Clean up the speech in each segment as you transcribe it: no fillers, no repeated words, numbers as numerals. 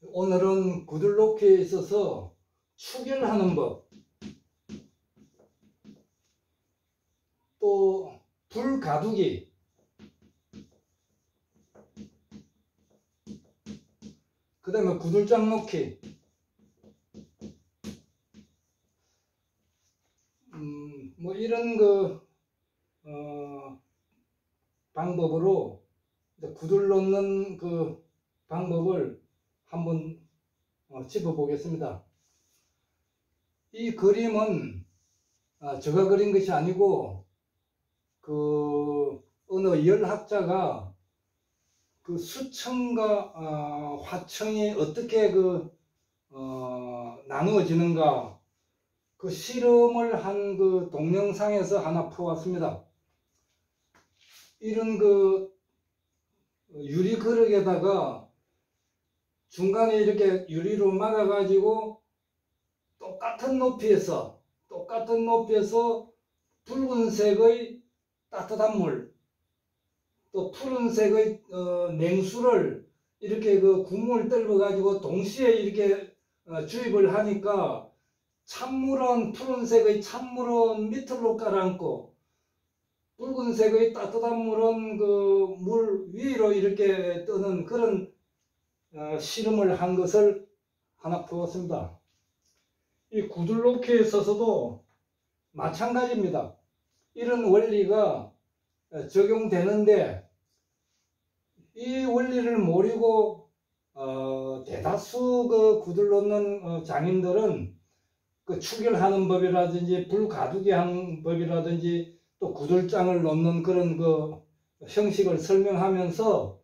오늘은 구들 놓기에 있어서 추결하는 법, 또 불 가두기, 그 다음에 구들장 놓기, 뭐 이런 방법으로 구들 놓는 그 방법을 한번 짚어 보겠습니다. 이 그림은 제가 그린 것이 아니고 어느 열학자가 그 수청과 화청이 어떻게 나누어지는가 그 실험을 한 그 동영상에서 하나 풀어왔습니다. 이런 유리 그릇에다가 중간에 이렇게 유리로 막아 가지고 똑같은 높이에서 붉은색의 따뜻한 물, 또 푸른색의 냉수를 이렇게 구멍을 뚫어 가지고 동시에 이렇게 주입을 하니까 푸른색의 찬물은 밑으로 깔아앉고 붉은색의 따뜻한 물은 물 위로 이렇게 뜨는 그런 실험을 한 것을 하나 풀었습니다. 이 구들 놓기에 있어서도 마찬가지입니다. 이런 원리가 적용되는데 이 원리를 모르고 대다수 구들 놓는 장인들은 추결하는 법이라든지 불 가두기 하는 법이라든지 또 구들장을 놓는 그런 형식을 설명하면서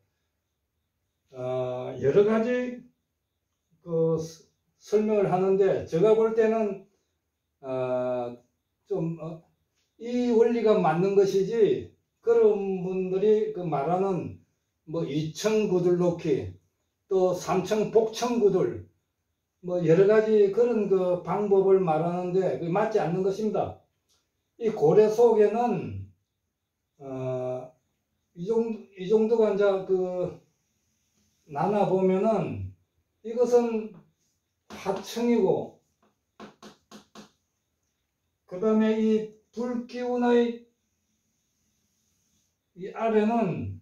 여러 가지 설명을 하는데, 제가 볼 때는 이 원리가 맞는 것이지, 그런 분들이 말하는 뭐 2층 구들 놓기, 또 3층 복층 구들, 뭐 여러 가지 그런 방법을 말하는데 그게 맞지 않는 것입니다. 이 고래 속에는 이 정도가 이제 나눠 보면은 이것은 하층이고, 그 다음에 이 불기운의 이 아래는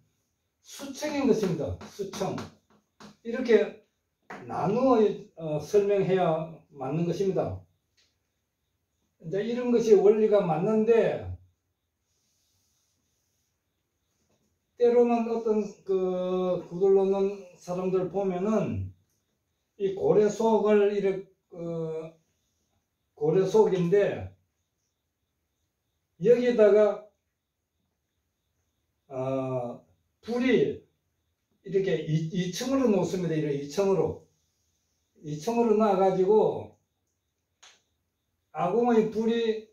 수층인 것입니다. 수층. 이렇게 나누어 설명해야 맞는 것입니다. 이제 이런 것이 원리가 맞는데, 때로는 어떤 구들 놓는 사람들 보면은 이 고래 속을 이렇게 고래 속인데 여기다가 불이 이렇게 2층으로 놓습니다. 이렇게 2층으로 놔가지고 아궁의 불이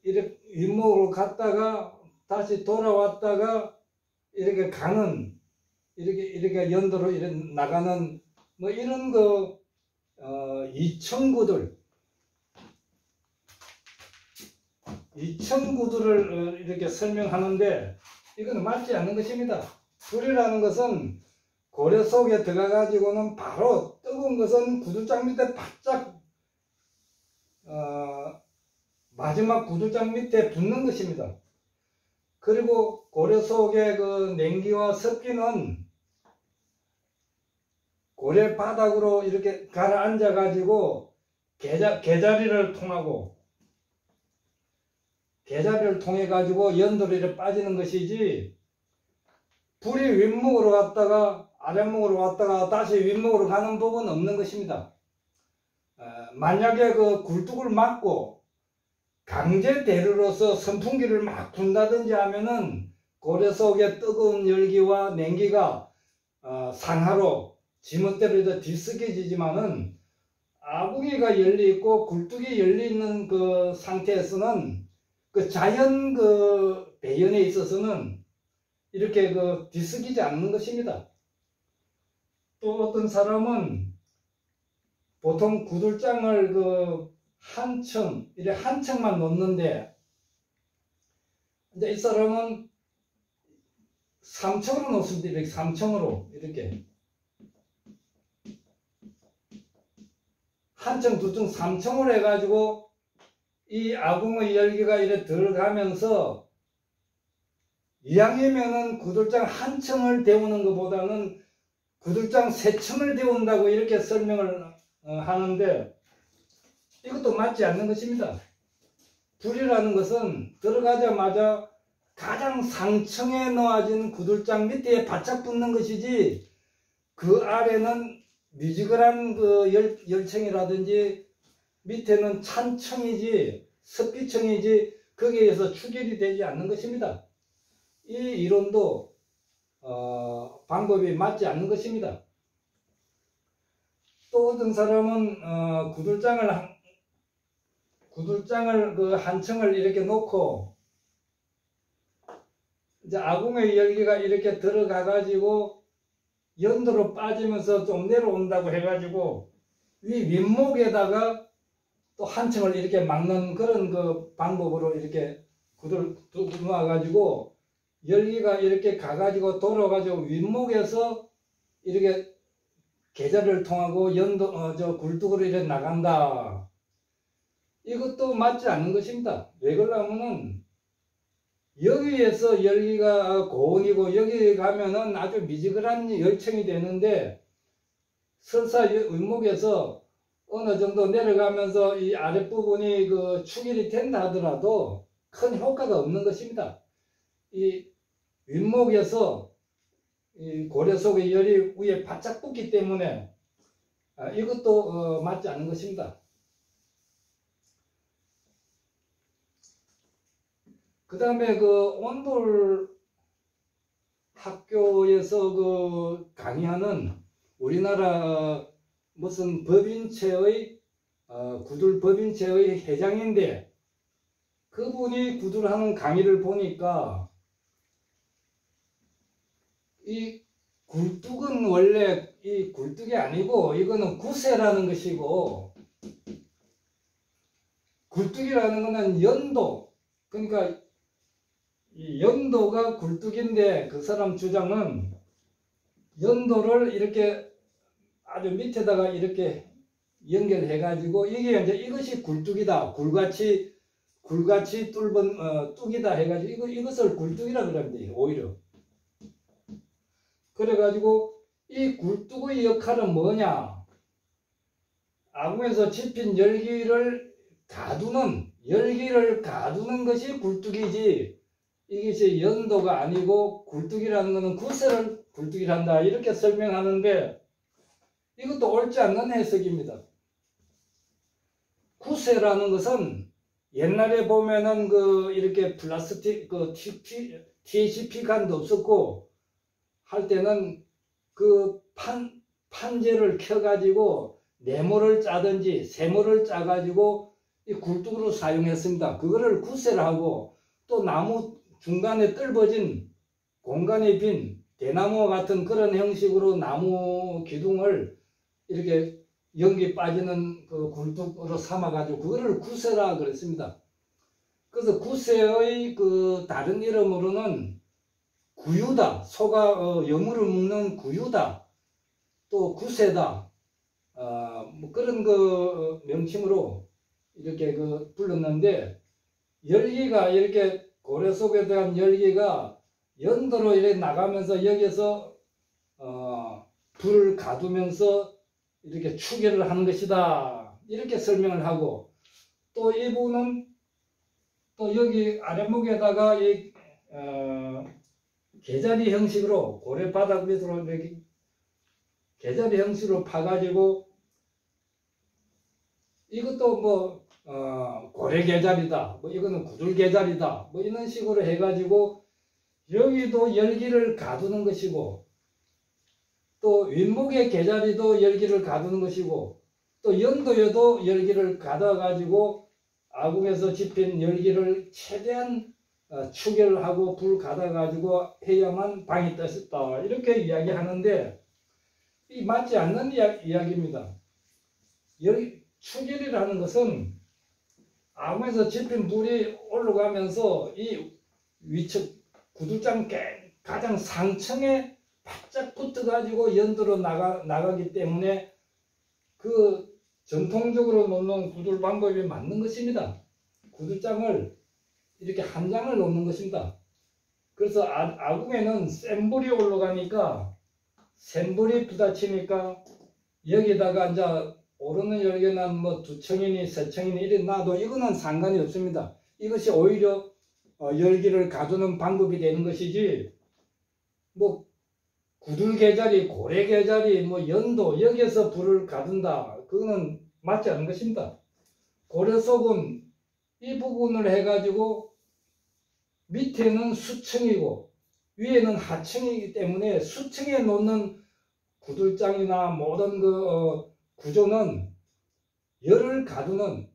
이렇게 윗목으로 갔다가 다시 돌아왔다가 이렇게 가는, 이렇게 연도로 이렇게 나가는 뭐 이런 2층 구들을 이렇게 설명하는데 이건 맞지 않는 것입니다. 불이라는 것은 고래 속에 들어가 가지고는 바로 뜨거운 것은 구들장 밑에 바짝 마지막 구들장 밑에 붙는 것입니다. 그리고 고래 속의 냉기와 습기는 고래 바닥으로 이렇게 가라앉아 가지고 개자리를 통해 가지고 연도로 이렇게 빠지는 것이지, 불이 윗목으로 갔다가 아랫목으로 갔다가 다시 윗목으로 가는 법은 없는 것입니다. 만약에 굴뚝을 막고 강제 대류로서 선풍기를 막 분다든지 하면은 고래 속의 뜨거운 열기와 냉기가 상하로 지멋대로 뒤섞여지지만은 아궁이가 열리 있고 굴뚝이 열리 있는 상태에서는 자연 배연에 있어서는 이렇게 뒤섞이지 않는 것입니다. 또 어떤 사람은 보통 구들장을 한 층만 놓는데, 이제 이 사람은 3층으로 놓습니다. 이렇게 3층으로 이렇게 한 층, 두 층, 3층으로 해가지고 이 아궁의 열기가 이렇게 들어가면서 이왕이면은 구들장 한 층을 데우는 것보다는 구들장 3층을 데운다고 이렇게 설명을 하는데 이것도 맞지 않는 것입니다. 불이라는 것은 들어가자마자 가장 상층에 놓아진 구들장 밑에 바짝 붙는 것이지 그 아래는 미지근한 그 열층이라든지 밑에는 찬층이지 습기층이지 거기에서 추결이 되지 않는 것입니다. 이 이론도 방법이 맞지 않는 것입니다. 또 어떤 사람은 구들장을 그 한 층을 이렇게 놓고 이제 아궁의 열기가 이렇게 들어가 가지고 연도로 빠지면서 좀 내려온다고 해가지고 윗목에다가 또 한 층을 이렇게 막는 그런 그 방법으로 이렇게 구들 놓아가지고 열기가 이렇게 가가지고 돌아가지고 윗목에서 이렇게 계좌를 통하고 저 굴뚝으로 이렇게 나간다. 이것도 맞지 않는 것입니다. 왜 그러냐면은 여기에서 열기가 고온이고 여기 가면은 아주 미지근한 열층이 되는데 설사 윗목에서 어느 정도 내려가면서 이 아랫부분이 그 추결이 된다 하더라도 큰 효과가 없는 것입니다. 이 윗목에서 이 고래 속의 열이 위에 바짝 붙기 때문에 이것도 맞지 않는 것입니다. 그 다음에 그 온돌 학교에서 그 강의하는 우리나라 무슨 법인체의 구들 법인체의 회장인데 그분이 구들하는 강의를 보니까 이 굴뚝은 원래 이 굴뚝이 아니고 이거는 구세라는 것이고 굴뚝이라는 것은 연도 그러니까 이 연도가 굴뚝인데 그 사람 주장은 연도를 이렇게 아주 밑에다가 이렇게 연결해 가지고 이게 이제 이것이 굴뚝이다. 굴같이 뚫은 뚝이다 해가지고 이것을 굴뚝이라 그럽니다. 오히려 그래 가지고 이 굴뚝의 역할은 뭐냐? 아궁에서 집힌 열기를 가두는 것이 굴뚝이지 이것이 연도가 아니고 굴뚝이라는 것은 구세를 굴뚝이란다 이렇게 설명하는데 이것도 옳지 않는 해석입니다. 구세라는 것은 옛날에 보면은 그 이렇게 플라스틱 그 THP 간도 없었고 할 때는 그 판재를 켜가지고 네모를 짜든지 세모를 짜가지고 이 굴뚝으로 사용했습니다. 그거를 구세라 하고 또 나무 중간에 뜰어진 공간에 빈 대나무와 같은 그런 형식으로 나무 기둥을 이렇게 연기 빠지는 그 굴뚝으로 삼아가지고 그거를 구세라 그랬습니다. 그래서 구세의 그 다른 이름으로는 구유다, 소가 여물을 먹는 구유다, 또 구세다, 뭐 그런 그 명칭으로 이렇게 그 불렀는데 열기가 이렇게 고래 속에 대한 열기가 연도로 이렇게 나가면서 여기서 불을 가두면서 이렇게 추결을 하는 것이다 이렇게 설명을 하고 또 이분은 또 여기 아랫목에다가 이 개자리 형식으로 고래 바닥 밑으로 이렇게 개자리 형식으로 파가지고 이것도 뭐 고래 개자리다 뭐 이거는 구들 개자리다 뭐 이런 식으로 해가지고 여기도 열기를 가두는 것이고 또 윗목의 개자리도 열기를 가두는 것이고 또 연도에도 열기를 가둬 가지고 아궁에서 집힌 열기를 최대한 추결을 하고 불 가둬 가지고 해야만 방이 떴다 이렇게 이야기하는데 이 맞지 않는 이야기입니다. 추결이라는 것은 아궁에서 집힌 불이 올라가면서 이 위측 구들장 가장 상층에 바짝 붙어 가지고 연도로 나가기 때문에 그 전통적으로 놓는 구들 방법이 맞는 것입니다. 구들장을 이렇게 한 장을 놓는 것입니다. 그래서 아궁에는 센 불이 올라가니까 센 불이 부딪히니까 여기다가 이제 오르는 열기는 뭐 2층이니 3층이니 이래 놔도 이거는 상관이 없습니다. 이것이 오히려 열기를 가두는 방법이 되는 것이지, 뭐 구들 계자리, 고래 계자리, 뭐 연도 여기에서 불을 가둔다, 그거는 맞지 않은 것입니다. 고래 속은 이 부분을 해가지고 밑에는 수층이고 위에는 하층이기 때문에 수층에 놓는 구들장이나 모든 구조는 열을 가두는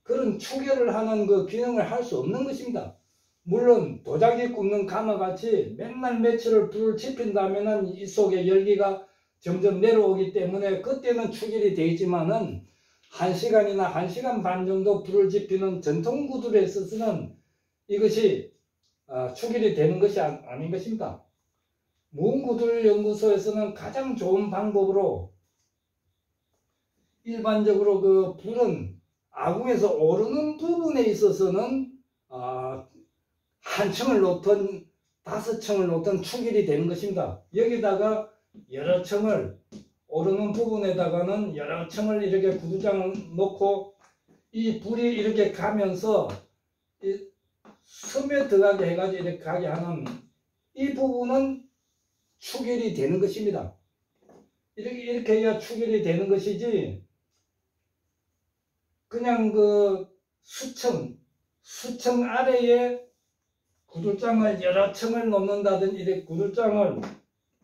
그런 추결을 하는 그 기능을 할 수 없는 것입니다. 물론 도자기 굽는 가마같이 맨날 며칠을 불을 지핀다면은 이 속에 열기가 점점 내려오기 때문에 그때는 추결이 되지만은 1시간이나 1시간 반 정도 불을 지피는 전통 구들에 있어서는 이것이 추결이 되는 것이 아닌 것입니다. 무음구들 연구소에서는 가장 좋은 방법으로 일반적으로 그 불은 아궁에서 오르는 부분에 있어서는 한 층을 놓든 5층을 놓든 추결이 되는 것입니다. 여기다가 여러 층을, 오르는 부분에다가는 여러 층을 이렇게 구두장을 놓고 이 불이 이렇게 가면서 이 섬에 들어가게 해가지고 이렇게 가게 하는 이 부분은 추결이 되는 것입니다. 이렇게 해야 추결이 되는 것이지, 그냥 그 수층 아래에 구들장을 여러 층을 놓는다든지, 이렇게 구들장을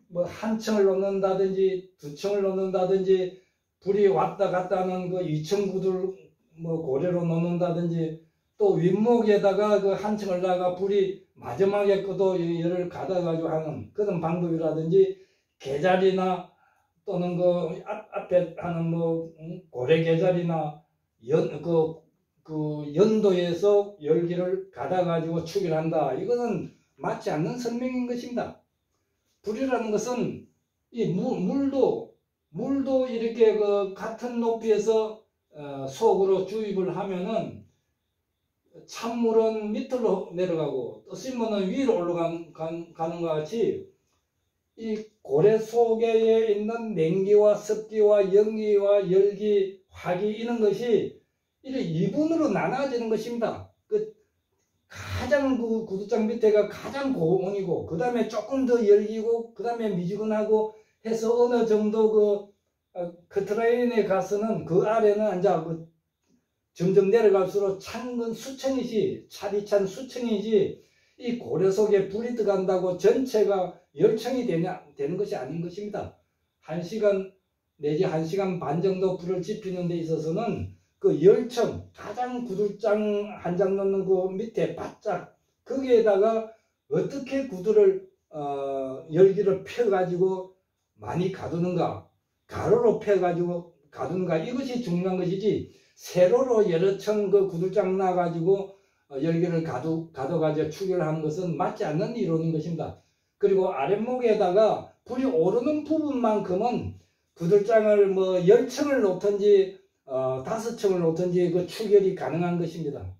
뭐 한 층을 놓는다든지 2층을 놓는다든지, 불이 왔다 갔다 하는 그 2층 구들 뭐 고래로 놓는다든지, 또 윗목에다가 그 한 층을 나가 불이 마지막에 끄도 열을 가둬가지고 하는 그런 방법이라든지, 계자리나 또는 그 앞에 하는 뭐 고래 계자리나 그 연도에서 열기를 가둬가지고 추결한다, 이거는 맞지 않는 설명인 것입니다. 불이라는 것은 이 물도 이렇게 그 같은 높이에서 속으로 주입을 하면은 찬물은 밑으로 내려가고 뜨신물은 위로 올라가는 것 같이 이 고래 속에 있는 냉기와 습기와 연기와 열기, 화기 이런 것이 이렇게 2분으로 나눠지는 것입니다. 그 가장 그 구두장 밑에가 가장 고온이고, 그 다음에 조금 더 열기고, 그 다음에 미지근하고 해서 어느 정도 커트라인에 가서는 그 아래는 이제 점점 내려갈수록 찬 건 수층이지, 차디찬 수층이지, 이 고래 속에 불이 들어간다고 전체가 열층이 되는 것이 아닌 것입니다. 1시간 내지 1시간 반 정도 불을 지피는 데 있어서는 그 열층, 가장 구들장 한 장 넣는 그 밑에 바짝 거기에다가 어떻게 구들을 열기를 펴가지고 많이 가두는가, 가로로 펴가지고 가두는가, 이것이 중요한 것이지, 세로로 여러 층 그 구들장 놔가지고 열기를 가둬가지고 추결하는 것은 맞지 않는 이론인 것입니다. 그리고 아랫목에다가 불이 오르는 부분만큼은 구들장을 뭐 10층을 놓든지 5층을 놓든지 그 추결이 가능한 것입니다.